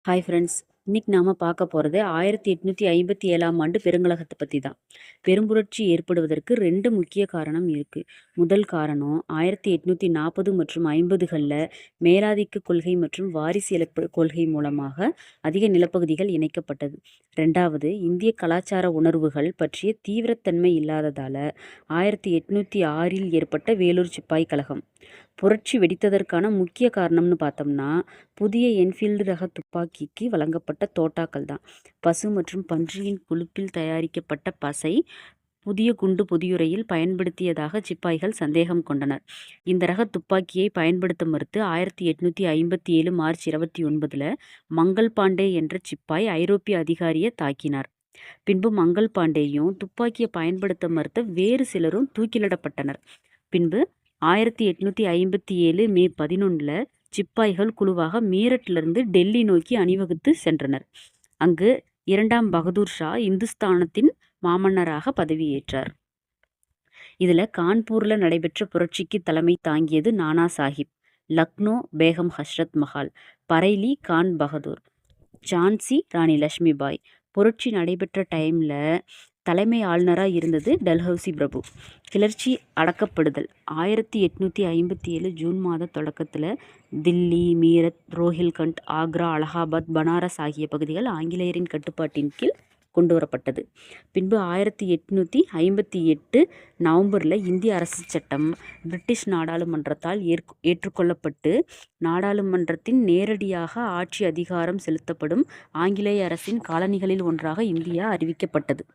Hi friends. இன்னைக்கு நாம பார்க்க போறது 1857ஆம் ஆண்டு பெருங்கலகத்தை பத்தி தான். பெரும்புரட்சி ஏற்படுவதற்கு 2 முக்கிய காரணம் இருக்கு. முதல் காரணம் 1840 மற்றும் 50கள்ல மேலாதிக்க கொள்கை மற்றும் வாரிசு இழப்பு கொள்கை மூலமாக அதிக நிலப்பகுதிகள் இணைக்கப்பட்டது. 2வது இந்திய கலாச்சார உணர்வுகள் பற்றிய தீவிரத்தன்மை இல்லாததால 1806இல் ஏற்பட்ட வேலூர் சிப்பாய் கலகம். புரட்சி வெடித்ததற்கான முக்கிய காரணம்னு பார்த்தோம்னா புதிய என்ஃபீல்டு ரக துப்பாக்கிக்கு வழங்கப்பட்ட தோட்டாக்கள் தான். பசு மற்றும் பன்றியின் கொழுப்பில் தயாரிக்கப்பட்ட பசை புதிய குண்டு பொதியுரையில் பயன்படுத்தியதாக சிப்பாய்கள் சந்தேகம் கொண்டனர். இந்த ரக துப்பாக்கியை பயன்படுத்த மறுத்து 1857 மார்ச் 29 மங்கள் பாண்டே என்ற சிப்பாய் ஐரோப்பிய அதிகாரியை தாக்கினார். பின்பு மங்கள் பாண்டேயும் துப்பாக்கியை பயன்படுத்த மறுத்த வேறு சிலரும் தூக்கிலிடப்பட்டனர். பின்பு 1857 மே 11 சிப்பாய்கள் குழுவாக மீரட்டிலிருந்து டெல்லி நோக்கி அணிவகுத்து சென்றனர். அங்கு 2ஆம் பகதூர் ஷா இந்துஸ்தானத்தின் மாமன்னராக பதவியேற்றார். இதுல கான்பூர்ல நடைபெற்ற புரட்சிக்கு தலைமை தாங்கியது நானா சாஹிப், லக்னோ பேகம் ஹஸ்ரத் மஹால், பரைலி கான் பகதூர், ஜான்சி ராணி லட்சுமிபாய். புரட்சி நடைபெற்ற டைம்ல தலைமை ஆளுநராக இருந்தது டல்ஹவுசி பிரபு. கிளர்ச்சி அடக்கப்படுதல் 1857 ஜூன் மாத தொடக்கத்தில் தில்லி, மீரட், ரோஹில்கண்ட், ஆக்ரா, அலகாபாத், பனாரஸ் ஆகிய பகுதிகள் ஆங்கிலேயரின் கட்டுப்பாட்டின் கீழ் கொண்டு வரப்பட்டது. பின்பு 1858 நவம்பரில் இந்திய அரசு சட்டம் பிரிட்டிஷ் நாடாளுமன்றத்தால் ஏற்றுக்கொள்ளப்பட்டு நாடாளுமன்றத்தின் நேரடியாக ஆட்சி அதிகாரம் செலுத்தப்படும் ஆங்கிலேய அரசின் காலனிகளில் ஒன்றாக இந்தியா அறிவிக்கப்பட்டது.